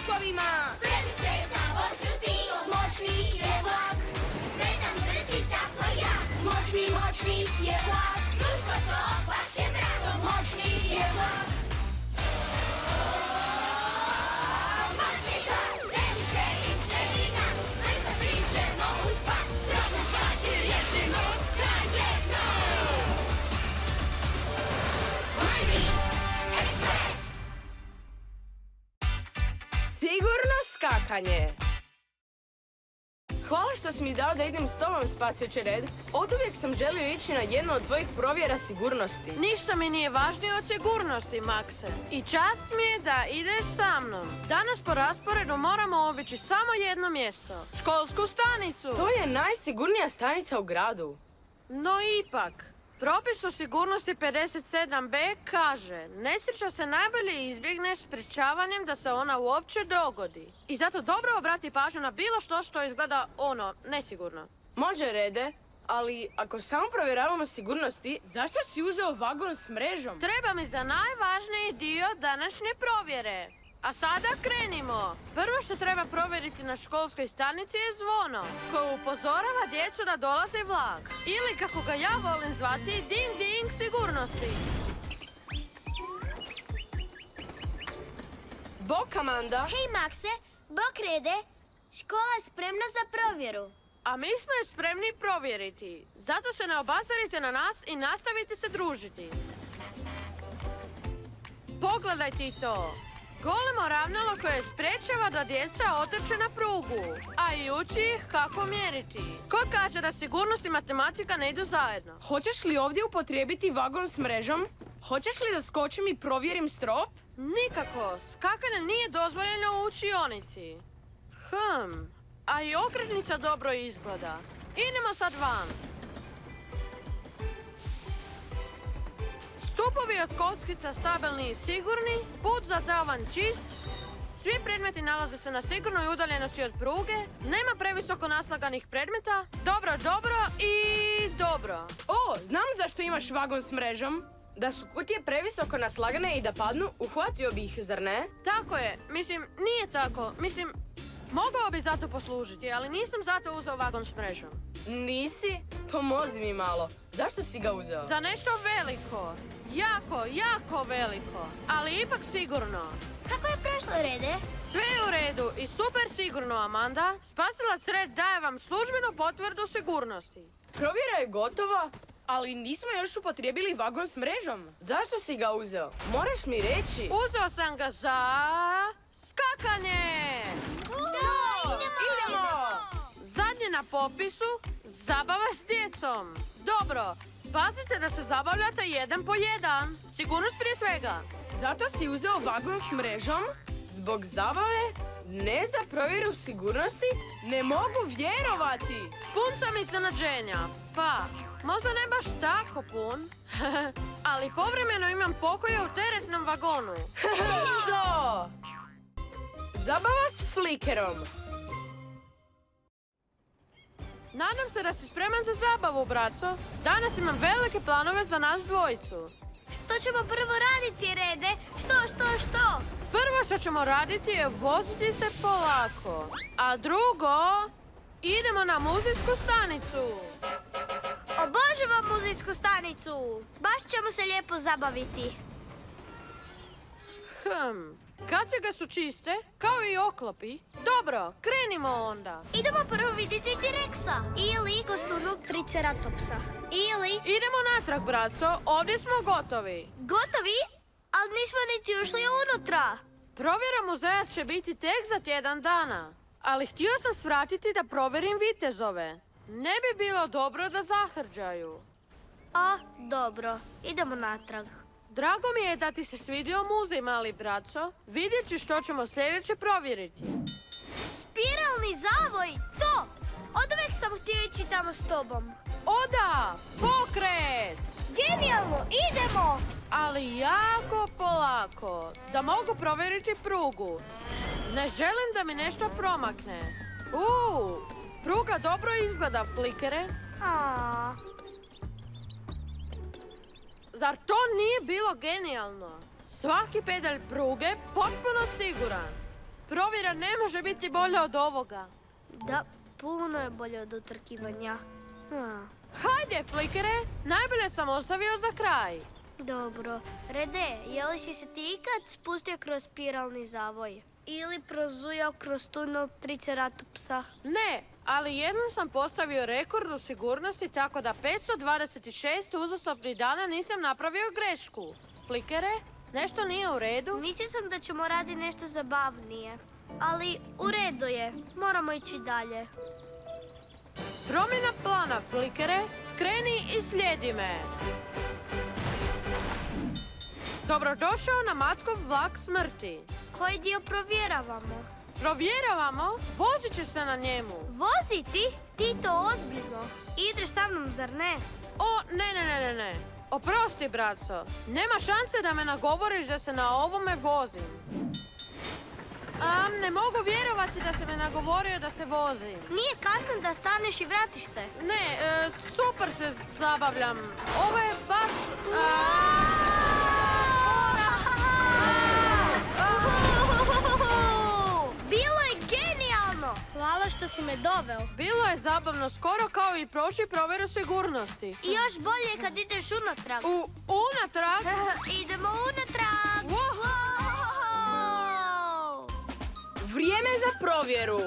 vlakovima. Spremi se za vožnju ti, moćni je vlak. Spreman, brz i tako jak. Moćni je vlak. Društvo to baš je bravo. Moćni je vlak. Moćni čas, spremi se i sredi nas. Brzo stižemo uz pas. Dobro stvari riješimo zajedno. Miami Express. Sigurno skakanje. Hvala što si mi dao da idem s tobom, spasioče Red. Oduvijek sam želio ići na jednu od tvojih provjera sigurnosti. Ništa mi nije važnije od sigurnosti, Makse. I čast mi je da ideš sa mnom. Danas po rasporedu moramo obići samo jedno mjesto. Školsku stanicu. To je najsigurnija stanica u gradu. No ipak, propis o sigurnosti 57b kaže: nesreća se najbolje izbjegne sprječavanjem da se ona uopće dogodi. I zato dobro obrati pažnju na bilo što izgleda nesigurno. Može, Rede, ali ako samo provjeravamo sigurnosti, zašto si uzeo vagon s mrežom? Treba mi za najvažniji dio današnje provjere. A sada krenimo. Prvo što treba provjeriti na školskoj stanici je zvono, koje upozorava djecu da dolazi vlak. Ili kako ga ja volim zvati, ding ding sigurnosti. Bok, Amanda. Hej, Makse, bok Rede. Škola je spremna za provjeru. A mi smo je spremni provjeriti. Zato se ne obazarite na nas i nastavite se družiti. Pogledaj ti to. Golemo ravnalo koje sprečava da djeca otrče na prugu, a i uči ih kako mjeriti. Ko kaže da sigurnost i matematika ne idu zajedno? Hoćeš li ovdje upotrijebiti vagon s mrežom? Hoćeš li da skočim i provjerim strop? Nikako. Skakanje nije dozvoljeno u učionici. A i okretnica dobro izgleda. Idemo sad van. Stupovi od kockica stabilni i sigurni, put za tavan čist, svi predmeti nalaze se na sigurnoj udaljenosti od pruge, nema previsoko naslaganih predmeta, dobro i dobro. O, znam zašto imaš vagon s mrežom. Da su kutije previsoko naslagane i da padnu, uhvatio bi ih, zar ne? Tako je. Nije tako. Mogao bi zato poslužiti, ali nisam zato uzeo vagon s mrežom. Nisi? Pomozi mi malo. Zašto si ga uzeo? Za nešto veliko. Jako veliko. Ali ipak sigurno. Kako je prošlo, Rede? Sve je u redu i super sigurno, Amanda. Spasilac Red daje vam službenu potvrdu sigurnosti. Provjera je gotova, ali nismo još upotrijebili vagon s mrežom. Zašto si ga uzeo? Moraš mi reći. Uzeo sam ga za skakanje. Idemo! Zadnje na popisu, zabava s djecom. Dobro, pazite da se zabavljate jedan po jedan. Sigurnost prije svega. Zato si uzeo vagon s mrežom? Zbog zabave? Ne za provjeru sigurnosti? Ne mogu vjerovati! Pun sam iznenađenja. Pa, možda ne baš tako pun. Ali povremeno imam pokoje u teretnom vagonu. To! Zabava s flikerom. Nadam se da si spreman za zabavu, braco. Danas imam velike planove za nas dvojicu. Što ćemo prvo raditi, Rede? Što? Prvo što ćemo raditi je voziti se polako. A drugo, idemo na muzejsku stanicu. Obožavam muzejsku stanicu. Baš ćemo se lijepo zabaviti. Kacige su čiste, kao i oklopi. Dobro, krenimo onda. Idemo prvo vidjeti T-Rexa. Ili kostunog Triceratopsa. Ili... Idemo natrag, braco. Ovdje smo gotovi. Gotovi? Ali nismo niti ušli unutra. Provjera muzeja će biti tek za tjedan dana. Ali htio sam svratiti da provjerim vitezove. Ne bi bilo dobro da zahrđaju. Dobro. Idemo natrag. Drago mi je da ti se svidio muzej, mali braco. Vidjet ću što ćemo sljedeće provjeriti. Spiralni zavoj! To! Oduvijek sam htio ići tamo s tobom. Oda! Pokret! Genijalno! Idemo! Ali jako polako, da mogu provjeriti prugu. Ne želim da mi nešto promakne. Pruga dobro izgleda, flikere. Zar to nije bilo genijalno? Svaki pedalj pruge potpuno siguran. Provjera ne može biti bolja od ovoga. Da, puno je bolje od utrkivanja. Hajde, Flikere, najbolje sam ostavio za kraj. Dobro. Rede, je li si se ti ikad spustio kroz spiralni zavoj? Ili prozujao kroz tunel Triceratopsa? Ne, ali jednom sam postavio rekord u sigurnosti tako da 526 uzastopnih dana nisam napravio grešku. Flikere, nešto nije u redu? Mislio sam da ćemo raditi nešto zabavnije. Ali u redu je. Moramo ići dalje. Promjena plana, Flikere, skreni i slijedi me. Dobrodošao na Matkov vlak smrti. Koji dio provjeravamo? Provjeravamo, vozit će se na njemu. Voziti? Ti to ozbiljno? Ideš sa mnom, zar ne? O, ne. Oprosti, braco. Nema šanse da me nagovoriš da se na ovome vozim. Ne mogu vjerovati da se me nagovorio da se vozim. Nije kasno da staneš i vratiš se. Ne, super se zabavljam. Ovo je baš... Bilo je genijalno! Hvala što si me doveo. Bilo je zabavno skoro kao i prošli provjeru sigurnosti. I još bolje kad ideš unatrag. Unatrag? Idemo unatrag! Wow. Vrijeme za provjeru.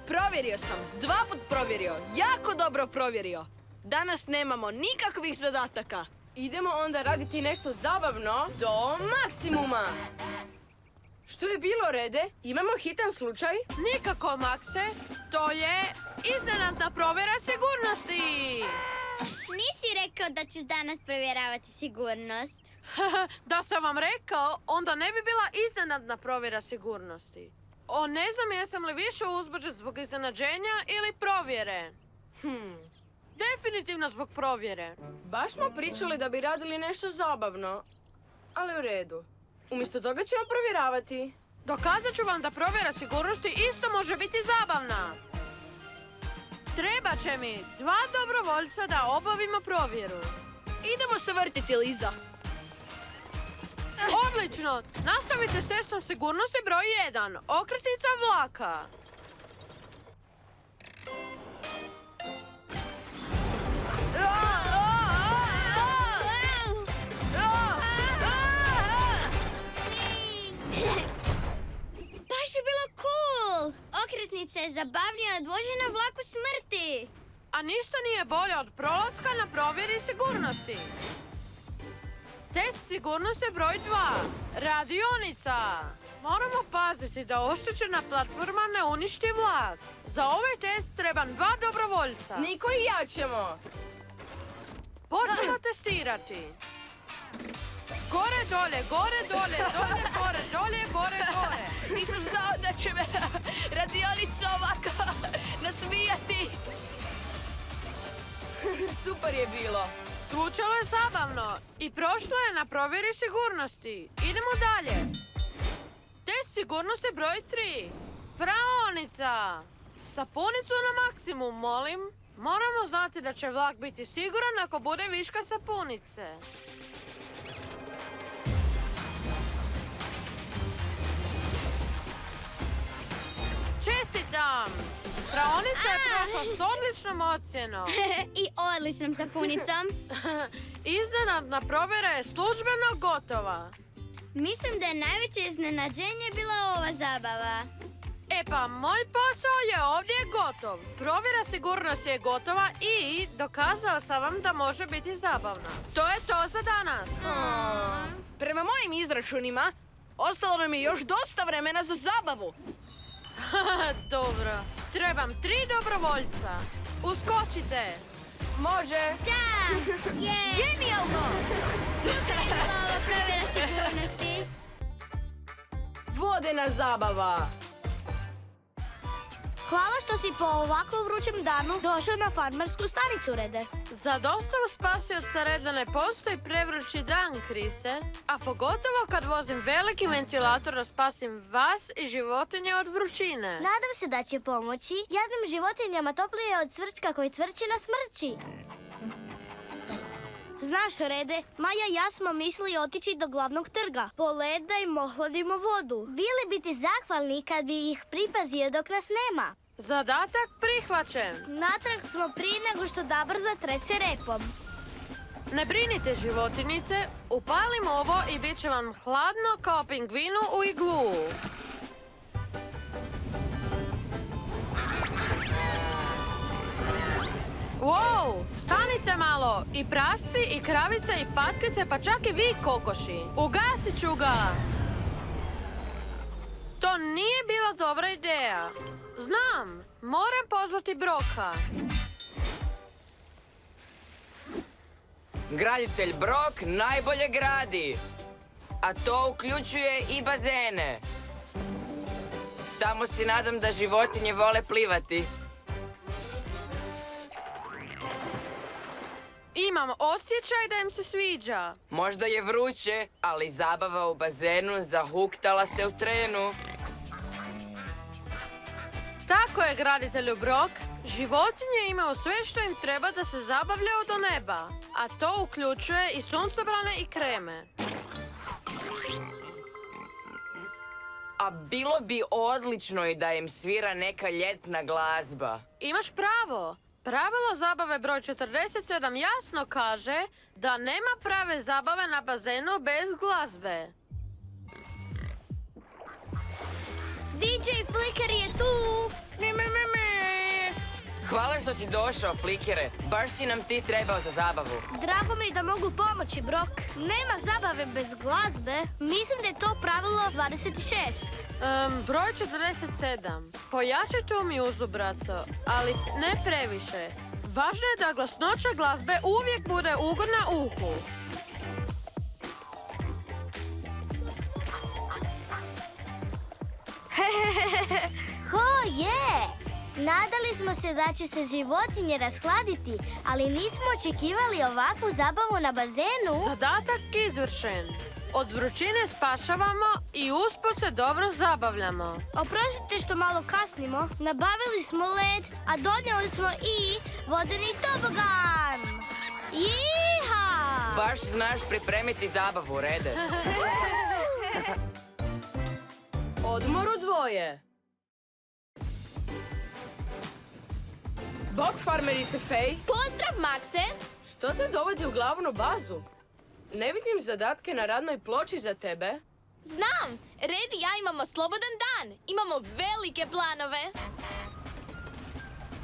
Provjerio sam, 2 put provjerio, jako dobro provjerio. Danas nemamo nikakvih zadataka. Idemo onda raditi nešto zabavno do maksimuma. Što je bilo, Rede? Imamo hitan slučaj? Nikako, Makse. To je iznenadna provjera sigurnosti. Nisi rekao da ćeš danas provjeravati sigurnost. Da sam vam rekao, onda ne bi bila iznenadna provjera sigurnosti. Ne znam jesam li više uzbuđen zbog iznenađenja ili provjere. Definitivno zbog provjere. Baš smo pričali da bi radili nešto zabavno. Ali u redu. Umjesto toga ćemo provjeravati. Dokazat ću vam da provjera sigurnosti isto može biti zabavna. Treba će mi 2 dobrovoljca da obavimo provjeru. Idemo se vrtiti, Liza. Odlično! Nastavite s testom sigurnosti broj 1. Okretnica vlaka. Baš je bilo cool! Okretnica je zabavnija od vožnje na vlaku smrti. A ništa nije bolje od prolaska na provjeri sigurnosti. Test sigurnosti broj 2. Radionica. Moramo paziti da oštećena platforma ne uništi vlak. Za ovaj test trebam 2 dobrovoljca. Niko i ja ćemo. Počnemo testirati. Gore, dolje, gore, dolje, dolje, gore, dolje, gore, gore. Nisam znao da će me radionica ovako nasmijati. Super je bilo. Zvučalo je zabavno i prošlo je na provjeri sigurnosti. Idemo dalje. Test sigurnosti broj 3. Praonica. Sapunicu na maksimum, molim. Moramo znati da će vlak biti siguran ako bude viška sapunice. Čestitam! Praonica je prošla s odličnom ocjenom. I odličnom sapunicom. Iznenadna provjera je službeno gotova. Mislim da je najveće iznenađenje bila ova zabava. E pa, moj posao je ovdje gotov. Provjera sigurnosti je gotova i dokazao sam vam da može biti zabavna. To je to za danas. Prema mojim izračunima, ostalo nam je još dosta vremena za zabavu. Dobro. Trebam 3 dobrovoljca. Uskočite. Može. Da! Je! Genijalno! Super je bila ova provjera sigurnosti. Vodena zabava. Hvala što si po ovako vrućem danu došao na farmersku stanicu, Rede. Za dostavu spasioca Reda ne postoji prevrući dan, Krise. A pogotovo kad vozim veliki ventilator da spasim vas i životinje od vrućine. Nadam se da će pomoći. Jadnim životinjama toplije od cvrčka koji cvrči na smrči. Znaš, Rede, Maja i ja smo mislili otići do glavnog trga. Poledajmo, hladimo vodu. Bili bi ti zahvalni kad bi ih pripazio dok nas nema. Zadatak prihvaćen. Natrag smo prije nego što Dabar zatrese repom. Ne brinite, životinice, upalimo ovo i bit će vam hladno kao pingvinu u iglu. Wow, stanite malo! I prasci, i kravice, i patkice, pa čak i vi, kokoši. Ugasit ću ga! To nije bila dobra ideja. Znam, moram pozvati Broka. Graditelj Brok najbolje gradi, a to uključuje i bazene. Samo se nadam da životinje vole plivati. Imam osjećaj da im se sviđa. Možda je vruće, ali zabava u bazenu zahuktala se u trenu. Tako je, graditelju Brok. Životinje imaju sve što im treba da se zabavljaju do neba, a to uključuje i suncobrane i kreme. A bilo bi odlično i da im svira neka ljetna glazba. Imaš pravo. Pravilo zabave broj 47 jasno kaže da nema prave zabave na bazenu bez glazbe. DJ Flicker je tu! Hvala što si došao, Flikere. Baš si nam ti trebao za zabavu. Drago mi je da mogu pomoći, Brok. Nema zabave bez glazbe. Mislim da je to pravilo 26. Broj 47. Pojačajte u mjuzu, braco, ali ne previše. Važno je da glasnoća glazbe uvijek bude ugodna uhu. Ho, je! Nadali smo se da će se životinje rashladiti, ali nismo očekivali ovakvu zabavu na bazenu. Zadatak izvršen. Od vrućine spašavamo i usput se dobro zabavljamo. Oprostite što malo kasnimo. Nabavili smo led, a donijeli smo i vodeni tobogan. Jiha! Baš znaš pripremiti zabavu, Rede. Odmor u dvoje. Bok, farmerice Fej. Pozdrav, Makse! Što te dovodi u glavnu bazu? Ne vidim zadatke na radnoj ploči za tebe. Znam, Red i ja imamo slobodan dan. Imamo velike planove.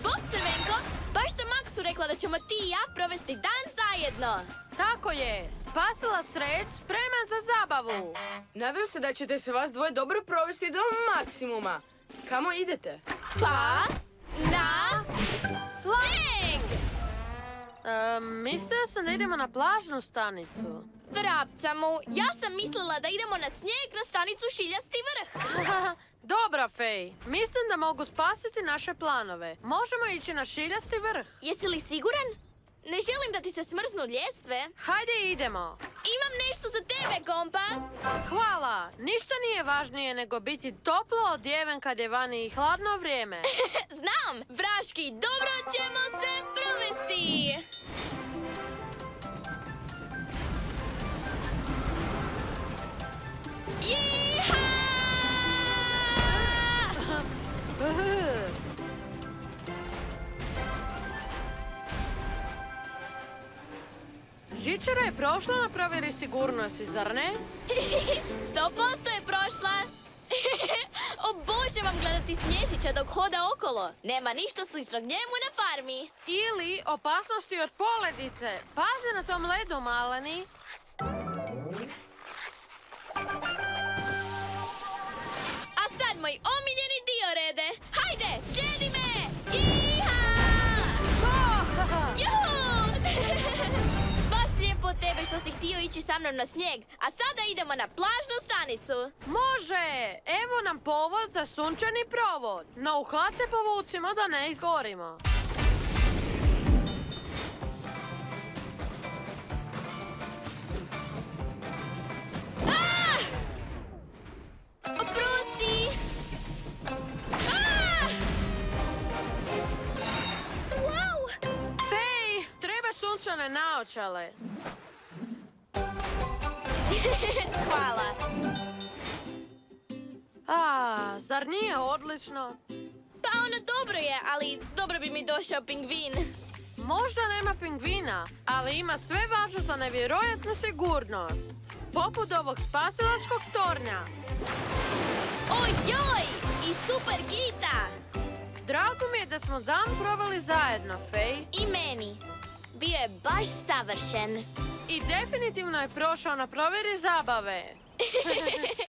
Bok, Crvenko, baš sam Maksu rekla da ćemo ti i ja provesti dan zajedno. Tako je, spasila Red, spreman za zabavu. Nadam se da ćete se vas dvoje dobro provesti do maksimuma. Kamo idete? Pa, na, sneg! Mislila sam da idemo na plažnu stanicu. Vrapca mu, ja sam mislila da idemo na snijeg na stanicu Šiljasti vrh. Dobra, Fej. Mislim da mogu spasiti naše planove. Možemo ići na Šiljasti vrh. Jesi li siguran? Ne želim da ti se smrznu ljestve. Hajde, idemo. Imam nešto za tebe, kompa. Hvala. Ništa nije važnije nego biti toplo odjeven kad je vani i hladno vrijeme. Znam, vraški, dobro ćemo se provesti. Jiha! Žičara je prošla na provjeri sigurnosti, zar ne? 100% je prošla. Obožavam gledati Snježića dok hoda okolo. Nema ništa sličnog njemu na farmi. Ili opasnosti od poledice. Pazi na tom ledu, maleni. A sad moj omiljeni dio, Rede. Hajde, slijedi me! Iha! Juhu! Baš lijepo od tebe što si htio ići sa mnom na snijeg. A sada idemo na plažnu stanicu. Može! Evo nam povod za sunčani provod. No u hlad se povucimo da ne izgorimo. Oprosti! Fej, treba sunčane naočale. Hvala. Zar nije odlično? Pa ono dobro je, ali dobro bi mi došao pingvin. Možda nema pingvina, ali ima sve važno za nevjerojatnu sigurnost. Poput ovog spasilačkog tornja. Ojoj! I super gita! Drago mi je da smo dan proveli zajedno, Fej. I meni. Bio je baš savršen. I definitivno je prošao na provjeri zabave.